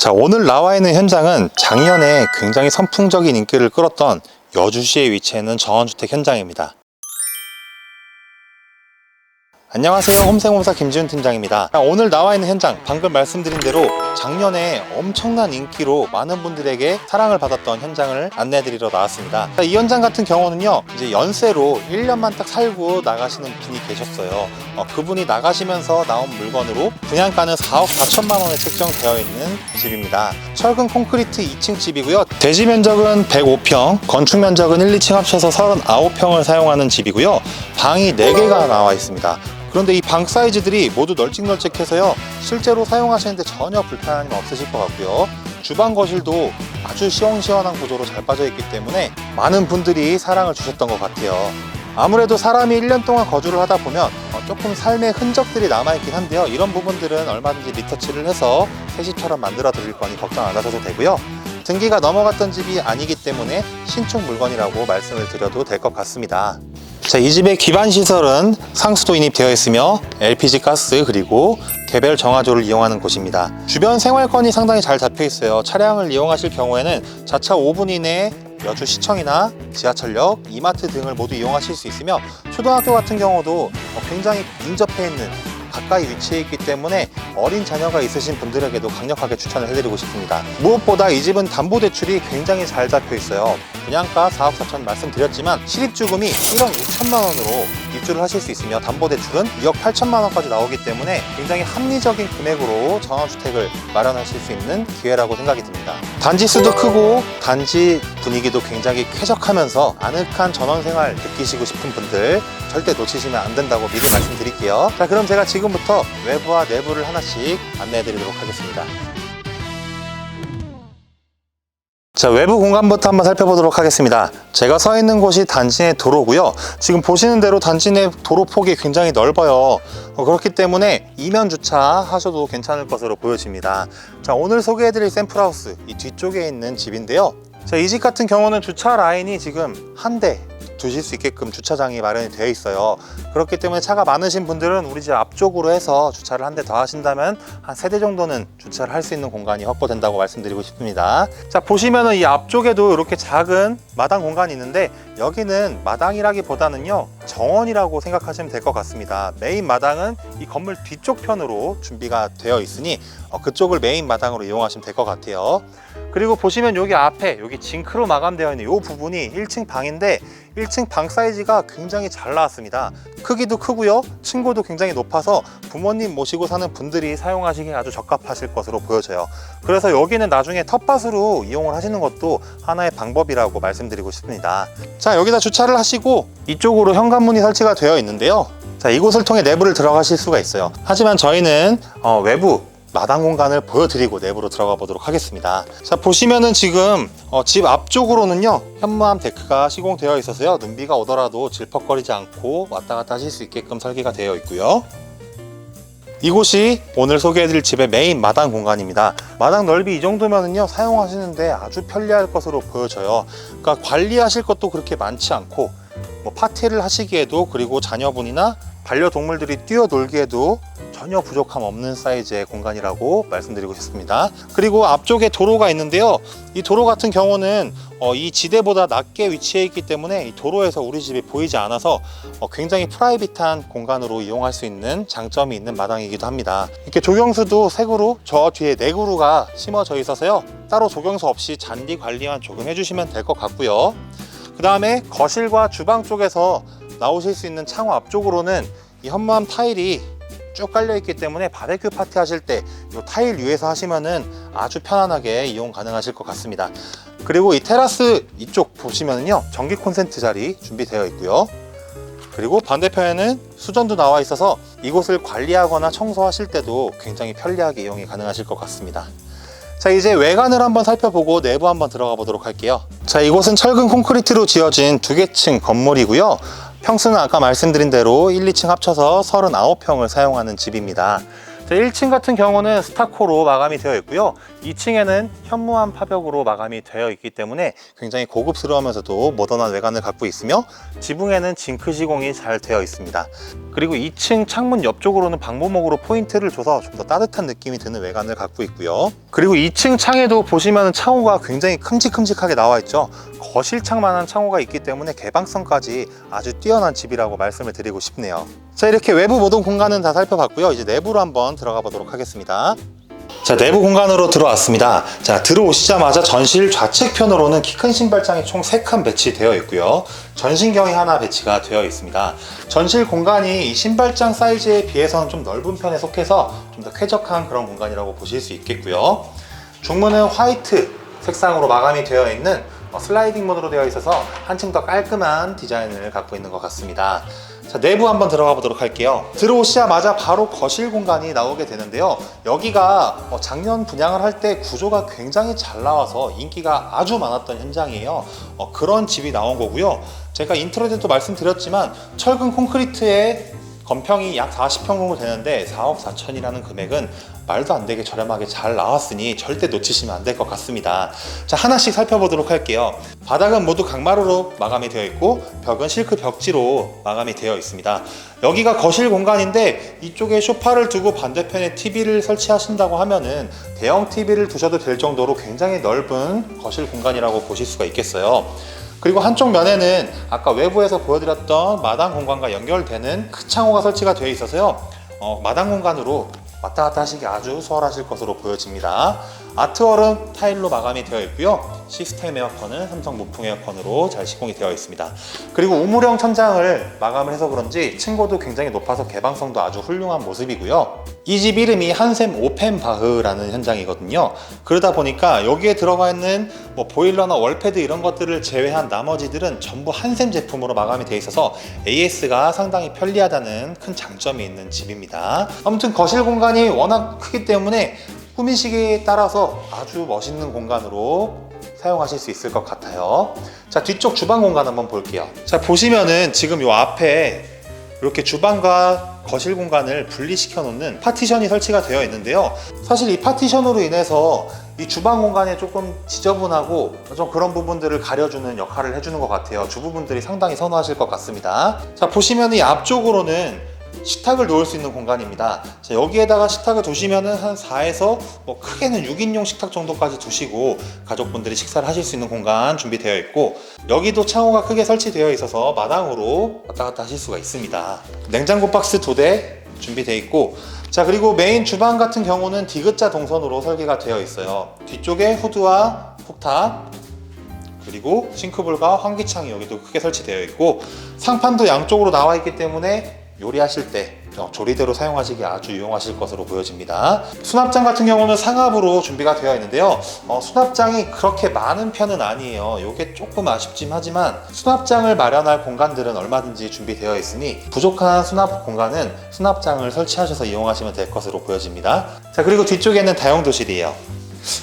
자, 오늘 나와 있는 현장은 작년에 굉장히 선풍적인 인기를 끌었던 여주시에 위치해 있는 정원주택 현장입니다. 안녕하세요, 홈생홈사 김지훈 팀장입니다. 오늘 나와 있는 현장, 방금 말씀드린 대로 작년에 엄청난 인기로 많은 분들에게 사랑을 받았던 현장을 안내해드리러 나왔습니다. 이 현장 같은 경우는요, 이제 연세로 1년만 딱 살고 나가시는 분이 계셨어요. 그분이 나가시면서 나온 물건으로 분양가는 4억 4천만 원에 책정되어 있는 집입니다. 철근 콘크리트 2층 집이고요. 대지 면적은 105평, 건축 면적은 1, 2층 합쳐서 39평을 사용하는 집이고요. 방이 4개가 나와 있습니다. 그런데 이 방 사이즈들이 모두 널찍널찍해서요, 실제로 사용하시는데 전혀 불편함이 없으실 것 같고요. 주방 거실도 아주 시원시원한 구조로 잘 빠져 있기 때문에 많은 분들이 사랑을 주셨던 것 같아요. 아무래도 사람이 1년 동안 거주를 하다 보면 조금 삶의 흔적들이 남아있긴 한데요, 이런 부분들은 얼마든지 리터치를 해서 새 집처럼 만들어 드릴 거니 걱정 안 하셔도 되고요. 등기가 넘어갔던 집이 아니기 때문에 신축 물건이라고 말씀을 드려도 될 것 같습니다. 자, 이 집의 기반 시설은 상수도 인입되어 있으며 LPG 가스 그리고 개별 정화조를 이용하는 곳입니다. 주변 생활권이 상당히 잘 잡혀 있어요. 차량을 이용하실 경우에는 자차 5분 이내에 여주시청이나 지하철역, 이마트 등을 모두 이용하실 수 있으며, 초등학교 같은 경우도 굉장히 인접해 있는, 가까이 위치해 있기 때문에 어린 자녀가 있으신 분들에게도 강력하게 추천을 해드리고 싶습니다. 무엇보다 이 집은 담보대출이 굉장히 잘 잡혀 있어요. 분양가 4억 4천 말씀드렸지만 실입주금이 1억 6천만 원으로 입주를 하실 수 있으며 담보대출은 2억 8천만 원까지 나오기 때문에 굉장히 합리적인 금액으로 전원주택을 마련하실 수 있는 기회라고 생각이 듭니다. 단지 수도 크고 단지 분위기도 굉장히 쾌적하면서 아늑한 전원생활 느끼시고 싶은 분들 절대 놓치시면 안 된다고 미리 말씀드릴게요. 자, 그럼 제가 지금부터 외부와 내부를 하나씩 안내해 드리도록 하겠습니다. 자, 외부 공간부터 한번 살펴보도록 하겠습니다. 제가 서 있는 곳이 단지 내 도로고요. 지금 보시는 대로 단지 내 도로 폭이 굉장히 넓어요. 그렇기 때문에 이면 주차 하셔도 괜찮을 것으로 보여집니다. 자, 오늘 소개해드릴 샘플하우스, 이 뒤쪽에 있는 집인데요. 자, 이 집 같은 경우는 주차 라인이 지금 한 대 두실 수 있게끔 주차장이 마련이 되어 있어요. 그렇기 때문에 차가 많으신 분들은 우리 집 앞쪽으로 해서 주차를 한 대 더 하신다면 한 3대 정도는 주차를 할 수 있는 공간이 확보된다고 말씀드리고 싶습니다. 자, 보시면은 이 앞쪽에도 이렇게 작은 마당 공간이 있는데, 여기는 마당이라기보다는요, 정원이라고 생각하시면 될 것 같습니다. 메인 마당은 이 건물 뒤쪽 편으로 준비가 되어 있으니 그쪽을 메인 마당으로 이용하시면 될 것 같아요. 그리고 보시면 여기 앞에 여기 징크로 마감되어 있는 이 부분이 1층 방인데, 1층 방 사이즈가 굉장히 잘 나왔습니다. 크기도 크고요, 층고도 굉장히 높아서 부모님 모시고 사는 분들이 사용하시기에 아주 적합하실 것으로 보여져요. 그래서 여기는 나중에 텃밭으로 이용을 하시는 것도 하나의 방법이라고 말씀드리고 싶습니다. 자, 여기다 주차를 하시고 이쪽으로 현관문이 설치가 되어 있는데요. 자, 이곳을 통해 내부를 들어가실 수가 있어요. 하지만 저희는 외부 마당 공간을 보여드리고 내부로 들어가 보도록 하겠습니다. 자, 보시면은 지금 집 앞쪽으로는요, 현무암 데크가 시공되어 있어서요, 눈비가 오더라도 질퍽거리지 않고 왔다 갔다 하실 수 있게끔 설계가 되어 있고요. 이곳이 오늘 소개해드릴 집의 메인 마당 공간입니다. 마당 넓이 이 정도면은요, 사용하시는데 아주 편리할 것으로 보여져요. 그러니까 관리하실 것도 그렇게 많지 않고, 파티를 하시기에도, 그리고 자녀분이나 반려동물들이 뛰어놀기에도 전혀 부족함 없는 사이즈의 공간이라고 말씀드리고 싶습니다. 그리고 앞쪽에 도로가 있는데요, 이 도로 같은 경우는 이 지대보다 낮게 위치해 있기 때문에 이 도로에서 우리 집이 보이지 않아서 굉장히 프라이빗한 공간으로 이용할 수 있는 장점이 있는 마당이기도 합니다. 이렇게 조경수도 새 그루, 저 뒤에 네 그루가 심어져 있어서요, 따로 조경수 없이 잔디 관리만 조금 해주시면 될 것 같고요. 그 다음에 거실과 주방 쪽에서 나오실 수 있는 창호 앞쪽으로는 이 현무암 타일이 쭉 깔려 있기 때문에 바베큐 파티 하실 때 이 타일 위에서 하시면은 아주 편안하게 이용 가능하실 것 같습니다. 그리고 이 테라스 이쪽 보시면은요, 전기 콘센트 자리 준비되어 있고요. 그리고 반대편에는 수전도 나와 있어서 이곳을 관리하거나 청소하실 때도 굉장히 편리하게 이용이 가능하실 것 같습니다. 자, 이제 외관을 한번 살펴보고 내부 한번 들어가 보도록 할게요. 자, 이곳은 철근 콘크리트로 지어진 2개층 건물이고요. 평수는 아까 말씀드린 대로 1, 2층 합쳐서 39평을 사용하는 집입니다. 1층 같은 경우는 스타코로 마감이 되어 있고요. 2층에는 현무암 파벽으로 마감이 되어 있기 때문에 굉장히 고급스러우면서도 모던한 외관을 갖고 있으며 지붕에는 징크 시공이 잘 되어 있습니다. 그리고 2층 창문 옆쪽으로는 방부목으로 포인트를 줘서 좀 더 따뜻한 느낌이 드는 외관을 갖고 있고요. 그리고 2층 창에도 보시면 창호가 굉장히 큼직큼직하게 나와 있죠. 거실창만한 창호가 있기 때문에 개방성까지 아주 뛰어난 집이라고 말씀을 드리고 싶네요. 자, 이렇게 외부 모든 공간은 다 살펴봤고요. 이제 내부로 한번 들어가 보도록 하겠습니다. 자, 내부 공간으로 들어왔습니다. 자, 들어오시자마자 전실 좌측편으로는 키 큰 신발장이 총 3칸 배치되어 있고요. 전신경이 하나 배치가 되어 있습니다. 전실 공간이 이 신발장 사이즈에 비해서는 좀 넓은 편에 속해서 좀 더 쾌적한 그런 공간이라고 보실 수 있겠고요. 중문은 화이트 색상으로 마감이 되어 있는 슬라이딩 문으로 되어 있어서 한층 더 깔끔한 디자인을 갖고 있는 것 같습니다. 자, 내부 한번 들어가 보도록 할게요. 들어오시자마자 바로 거실 공간이 나오게 되는데요. 여기가 작년 분양을 할 때 구조가 굉장히 잘 나와서 인기가 아주 많았던 현장이에요. 그런 집이 나온 거고요. 제가 인트로 때도 말씀드렸지만 철근 콘크리트에 건평이 약 40평 정도 되는데 4억 4천이라는 금액은 말도 안 되게 저렴하게 잘 나왔으니 절대 놓치시면 안 될 것 같습니다. 자, 하나씩 살펴보도록 할게요. 바닥은 모두 강마루로 마감이 되어 있고 벽은 실크 벽지로 마감이 되어 있습니다. 여기가 거실 공간인데 이쪽에 소파를 두고 반대편에 TV를 설치하신다고 하면은 대형 TV를 두셔도 될 정도로 굉장히 넓은 거실 공간이라고 보실 수가 있겠어요. 그리고 한쪽 면에는 아까 외부에서 보여드렸던 마당 공간과 연결되는 큰 창호가 설치가 되어 있어서요. 마당 공간으로 왔다 갔다 하시기 아주 수월하실 것으로 보여집니다. 아트월은 타일로 마감이 되어 있고요. 시스템 에어컨은 삼성 무풍 에어컨으로 잘 시공이 되어 있습니다. 그리고 우물형 천장을 마감을 해서 그런지 층고도 굉장히 높아서 개방성도 아주 훌륭한 모습이고요. 이 집 이름이 한샘 오펜바흐라는 현장이거든요. 그러다 보니까 여기에 들어가 있는 보일러나 월패드 이런 것들을 제외한 나머지들은 전부 한샘 제품으로 마감이 되어 있어서 AS가 상당히 편리하다는 큰 장점이 있는 집입니다. 아무튼 거실 공간이 워낙 크기 때문에 꾸미시기에 따라서 아주 멋있는 공간으로 사용하실 수 있을 것 같아요. 자, 뒤쪽 주방 공간 한번 볼게요. 자, 보시면은 지금 요 앞에 이렇게 주방과 거실 공간을 분리시켜 놓는 파티션이 설치가 되어 있는데요. 사실 이 파티션으로 인해서 이 주방 공간에 조금 지저분하고 좀 그런 부분들을 가려주는 역할을 해주는 것 같아요. 주부분들이 상당히 선호하실 것 같습니다. 자, 보시면 이 앞쪽으로는 식탁을 놓을 수 있는 공간입니다. 자, 여기에다가 식탁을 두시면은 한 4에서 크게는 6인용 식탁 정도까지 두시고 가족분들이 식사를 하실 수 있는 공간 준비되어 있고, 여기도 창호가 크게 설치되어 있어서 마당으로 왔다 갔다 하실 수가 있습니다. 냉장고 박스 2대 준비되어 있고, 자, 그리고 메인 주방 같은 경우는 디귿자 동선으로 설계가 되어 있어요. 뒤쪽에 후드와 쿡탑, 그리고 싱크볼과 환기창이 여기도 크게 설치되어 있고, 상판도 양쪽으로 나와 있기 때문에 요리하실 때 조리대로 사용하시기 아주 유용하실 것으로 보여집니다. 수납장 같은 경우는 상압으로 준비가 되어 있는데요. 수납장이 그렇게 많은 편은 아니에요. 이게 조금 아쉽긴 하지만 수납장을 마련할 공간들은 얼마든지 준비되어 있으니 부족한 수납 공간은 수납장을 설치하셔서 이용하시면 될 것으로 보여집니다. 자, 그리고 뒤쪽에는 다용도실이에요.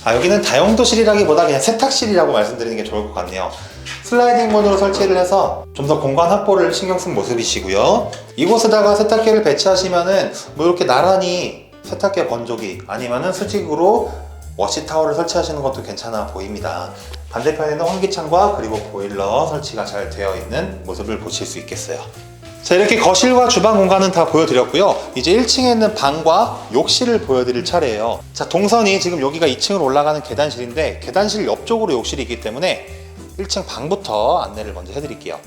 여기는 다용도실이라기보다 그냥 세탁실이라고 말씀드리는 게 좋을 것 같네요. 슬라이딩 문으로 설치를 해서 좀 더 공간 확보를 신경 쓴 모습이시고요. 이곳에다가 세탁기를 배치하시면은 이렇게 나란히 세탁기 건조기 아니면은 수직으로 워시타워를 설치하시는 것도 괜찮아 보입니다. 반대편에는 환기창과 그리고 보일러 설치가 잘 되어 있는 모습을 보실 수 있겠어요. 자, 이렇게 거실과 주방 공간은 다 보여드렸고요. 이제 1층에 있는 방과 욕실을 보여드릴 차례예요. 자, 동선이 지금 여기가 2층으로 올라가는 계단실인데 계단실 옆쪽으로 욕실이 있기 때문에 1층 방부터 안내를 먼저 해드릴게요.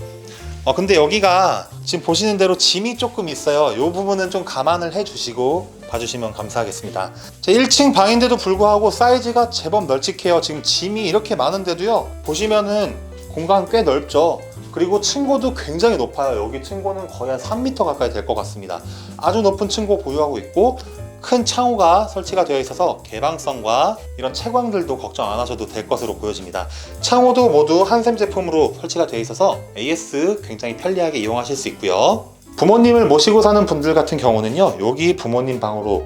근데 여기가 지금 보시는 대로 짐이 조금 있어요. 이 부분은 좀 감안을 해주시고 봐주시면 감사하겠습니다. 자, 1층 방인데도 불구하고 사이즈가 제법 널찍해요. 지금 짐이 이렇게 많은데도요, 보시면은 공간 꽤 넓죠. 그리고 층고도 굉장히 높아요. 여기 층고는 거의 한 3m 가까이 될 것 같습니다. 아주 높은 층고 보유하고 있고 큰 창호가 설치가 되어 있어서 개방성과 이런 채광들도 걱정 안 하셔도 될 것으로 보여집니다. 창호도 모두 한샘 제품으로 설치가 되어 있어서 AS 굉장히 편리하게 이용하실 수 있고요. 부모님을 모시고 사는 분들 같은 경우는요, 여기 부모님 방으로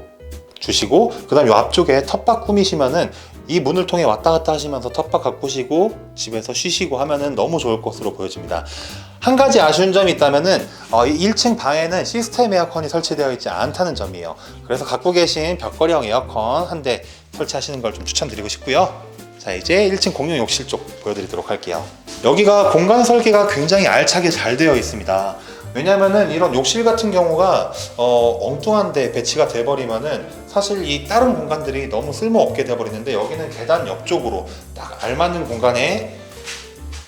주시고 그 다음 이 앞쪽에 텃밭 꾸미시면은 이 문을 통해 왔다 갔다 하시면서 텃밭 가꾸시고 집에서 쉬시고 하면은 너무 좋을 것으로 보여집니다. 한 가지 아쉬운 점이 있다면은 1층 방에는 시스템 에어컨이 설치되어 있지 않다는 점이에요. 그래서 갖고 계신 벽걸이형 에어컨 한 대 설치하시는 걸 좀 추천드리고 싶고요. 자, 이제 1층 공용 욕실 쪽 보여드리도록 할게요. 여기가 공간 설계가 굉장히 알차게 잘 되어 있습니다. 왜냐면은 이런 욕실 같은 경우가 엉뚱한 데 배치가 돼버리면은 사실 이 다른 공간들이 너무 쓸모없게 돼버리는데, 여기는 계단 옆쪽으로 딱 알맞는 공간에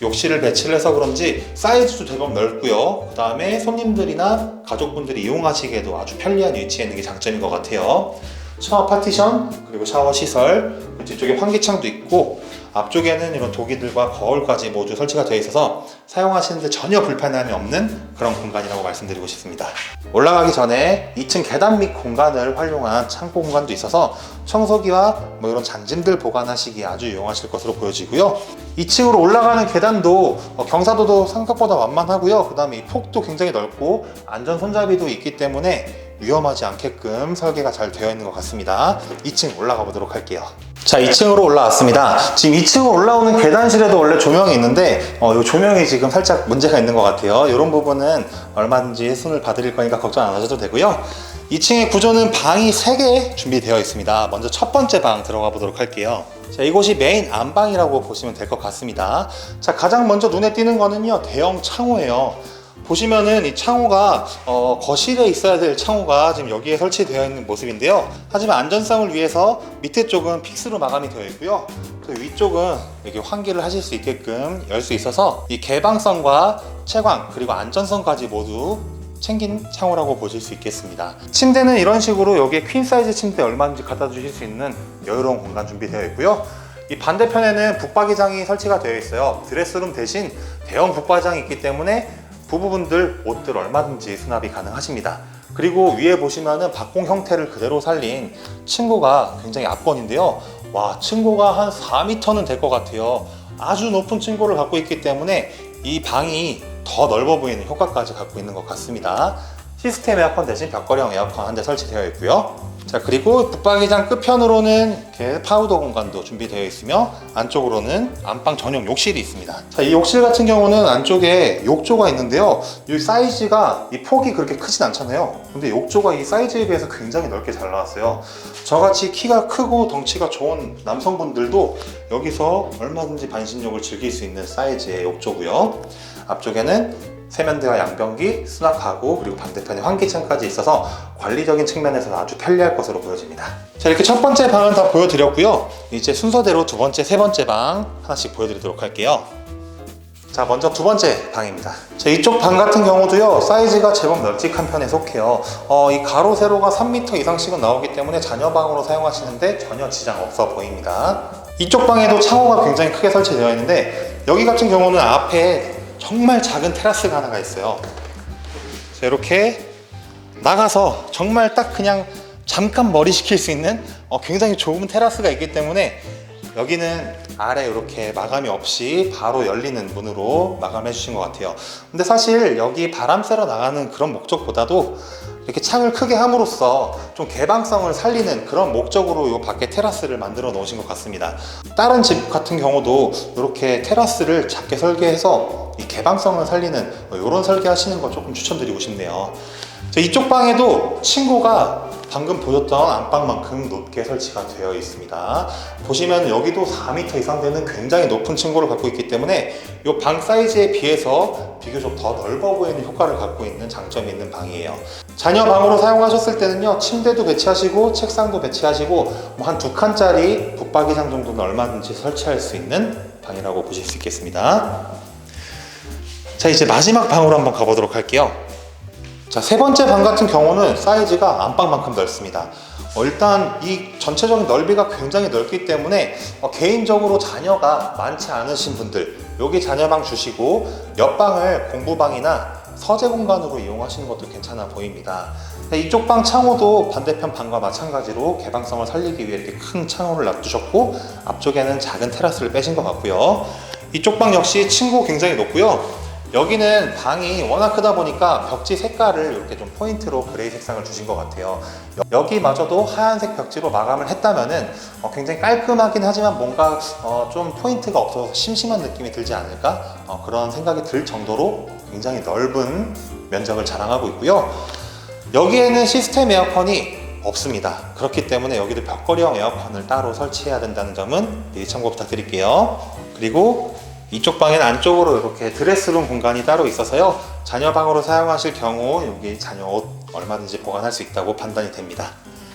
욕실을 배치를 해서 그런지 사이즈도 제법 넓고요. 그 다음에 손님들이나 가족분들이 이용하시기에도 아주 편리한 위치에 있는 게 장점인 것 같아요. 샤워 파티션, 그리고 샤워 시설, 뒤쪽에 환기창도 있고, 앞쪽에는 이런 도기들과 거울까지 모두 설치가 되어 있어서 사용하시는데 전혀 불편함이 없는 그런 공간이라고 말씀드리고 싶습니다. 올라가기 전에 2층 계단 및 공간을 활용한 창고 공간도 있어서 청소기와 이런 잔짐들 보관하시기에 아주 유용하실 것으로 보여지고요. 2층으로 올라가는 계단도 경사도도 생각보다 완만하고요. 그 다음에 이 폭도 굉장히 넓고 안전 손잡이도 있기 때문에 위험하지 않게끔 설계가 잘 되어 있는 것 같습니다. 2층 올라가 보도록 할게요. 자, 2층으로 올라왔습니다. 지금 2층으로 올라오는 계단실에도 원래 조명이 있는데 이 조명이 지금 살짝 문제가 있는 것 같아요. 이런 부분은 얼마든지 손을 봐드릴 거니까 걱정 안 하셔도 되고요. 2층의 구조는 방이 3개 준비되어 있습니다. 먼저 첫 번째 방 들어가 보도록 할게요. 자, 이곳이 메인 안방이라고 보시면 될 것 같습니다. 자, 가장 먼저 눈에 띄는 거는요, 대형 창호예요. 보시면은 이 창호가 거실에 있어야 될 창호가 지금 여기에 설치되어 있는 모습인데요. 하지만 안전성을 위해서 밑에 쪽은 픽스로 마감이 되어 있고요. 또 위쪽은 이렇게 환기를 하실 수 있게끔 열 수 있어서 이 개방성과 채광 그리고 안전성까지 모두 챙긴 창호라고 보실 수 있겠습니다. 침대는 이런 식으로 여기에 퀸 사이즈 침대 얼마든지 갖다 주실 수 있는 여유로운 공간 준비되어 있고요. 이 반대편에는 북박이장이 설치가 되어 있어요. 드레스룸 대신 대형 북박이장이 있기 때문에 부부분들 옷들 얼마든지 수납이 가능하십니다. 그리고 위에 보시면은 박공 형태를 그대로 살린 층고가 굉장히 압권인데요. 와, 층고가 한 4m는 될 것 같아요. 아주 높은 층고를 갖고 있기 때문에 이 방이 더 넓어 보이는 효과까지 갖고 있는 것 같습니다. 시스템 에어컨 대신 벽걸이형 에어컨 한 대 설치되어 있고요. 자, 그리고 북박이장 끝편으로는 이렇게 파우더 공간도 준비되어 있으며 안쪽으로는 안방 전용 욕실이 있습니다. 자, 이 욕실 같은 경우는 안쪽에 욕조가 있는데요. 이 사이즈가 이 폭이 그렇게 크진 않잖아요. 근데 욕조가 이 사이즈에 비해서 굉장히 넓게 잘 나왔어요. 저같이 키가 크고 덩치가 좋은 남성분들도 여기서 얼마든지 반신욕을 즐길 수 있는 사이즈의 욕조고요. 앞쪽에는 세면대와 양변기, 수납하고 그리고 반대편에 환기창까지 있어서 관리적인 측면에서 아주 편리할 것으로 보여집니다. 자, 이렇게 첫 번째 방은 다 보여드렸고요. 이제 순서대로 두 번째, 세 번째 방 하나씩 보여드리도록 할게요. 자, 먼저 두 번째 방입니다. 자, 이쪽 방 같은 경우도요, 사이즈가 제법 널찍한 편에 속해요. 이 가로 세로가 3m 이상씩은 나오기 때문에 자녀방으로 사용하시는데 전혀 지장 없어 보입니다. 이쪽 방에도 창호가 굉장히 크게 설치되어 있는데, 여기 같은 경우는 앞에 정말 작은 테라스가 하나가 있어요. 자, 이렇게 나가서 정말 딱 그냥 잠깐 머리 식힐 수 있는 굉장히 좁은 테라스가 있기 때문에 여기는 아래 이렇게 마감이 없이 바로 열리는 문으로 마감해 주신 것 같아요. 근데 사실 여기 바람 쐬러 나가는 그런 목적보다도 이렇게 창을 크게 함으로써 좀 개방성을 살리는 그런 목적으로 이 밖에 테라스를 만들어 놓으신 것 같습니다. 다른 집 같은 경우도 이렇게 테라스를 작게 설계해서 이 개방성을 살리는 이런 설계 하시는 거 조금 추천드리고 싶네요. 이쪽 방에도 층고가 방금 보셨던 안방만큼 높게 설치가 되어 있습니다. 보시면 여기도 4m 이상 되는 굉장히 높은 층고를 갖고 있기 때문에 이 방 사이즈에 비해서 비교적 더 넓어 보이는 효과를 갖고 있는 장점이 있는 방이에요. 자녀 방으로 사용하셨을 때는요, 침대도 배치하시고 책상도 배치하시고 한 2칸짜리 북박이장 정도는 얼마든지 설치할 수 있는 방이라고 보실 수 있겠습니다. 자, 이제 마지막 방으로 한번 가보도록 할게요. 자, 세 번째 방 같은 경우는 사이즈가 안방만큼 넓습니다. 일단 이 전체적인 넓이가 굉장히 넓기 때문에 개인적으로 자녀가 많지 않으신 분들 여기 자녀방 주시고 옆방을 공부방이나 서재 공간으로 이용하시는 것도 괜찮아 보입니다. 이쪽 방 창호도 반대편 방과 마찬가지로 개방성을 살리기 위해 이렇게 큰 창호를 놔두셨고 앞쪽에는 작은 테라스를 빼신 것 같고요. 이쪽 방 역시 층고 굉장히 높고요. 여기는 방이 워낙 크다 보니까 벽지 색깔을 이렇게 좀 포인트로 그레이 색상을 주신 것 같아요. 여기마저도 하얀색 벽지로 마감을 했다면은 굉장히 깔끔하긴 하지만 뭔가 좀 포인트가 없어서 심심한 느낌이 들지 않을까? 그런 생각이 들 정도로 굉장히 넓은 면적을 자랑하고 있고요. 여기에는 시스템 에어컨이 없습니다. 그렇기 때문에 여기도 벽걸이형 에어컨을 따로 설치해야 된다는 점은 미리 참고 부탁드릴게요. 그리고 이쪽 방에는 안쪽으로 이렇게 드레스룸 공간이 따로 있어서요, 자녀 방으로 사용하실 경우 여기 자녀 옷 얼마든지 보관할 수 있다고 판단이 됩니다.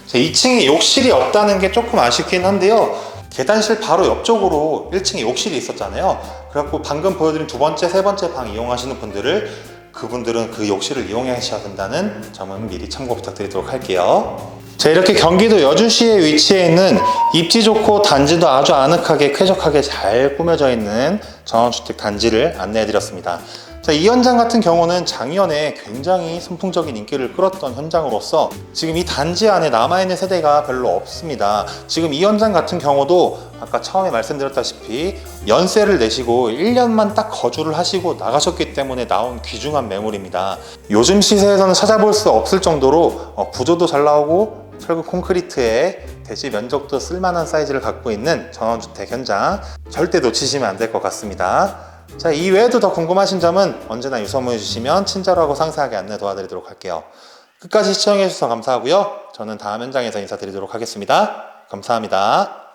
2층에 욕실이 없다는 게 조금 아쉽긴 한데요, 계단실 바로 옆쪽으로 1층에 욕실이 있었잖아요. 그래갖고 방금 보여드린 두 번째, 세 번째 방 이용하시는 그분들은 그 욕실을 이용하셔야 된다는 점은 미리 참고 부탁드리도록 할게요. 자, 이렇게 경기도 여주시에 위치해 있는 입지 좋고 단지도 아주 아늑하게 쾌적하게 잘 꾸며져 있는 전원주택 단지를 안내해 드렸습니다. 자, 이 현장 같은 경우는 작년에 굉장히 선풍적인 인기를 끌었던 현장으로서 지금 이 단지 안에 남아있는 세대가 별로 없습니다. 지금 이 현장 같은 경우도 아까 처음에 말씀드렸다시피 연세를 내시고 1년만 딱 거주를 하시고 나가셨기 때문에 나온 귀중한 매물입니다. 요즘 시세에서는 찾아볼 수 없을 정도로 구조도 잘 나오고 철근 콘크리트에 대지 면적도 쓸만한 사이즈를 갖고 있는 전원주택 현장, 절대 놓치시면 안 될 것 같습니다. 자, 이 외에도 더 궁금하신 점은 언제나 유선문의 주시면 친절하고 상세하게 안내 도와드리도록 할게요. 끝까지 시청해 주셔서 감사하고요. 저는 다음 현장에서 인사드리도록 하겠습니다. 감사합니다.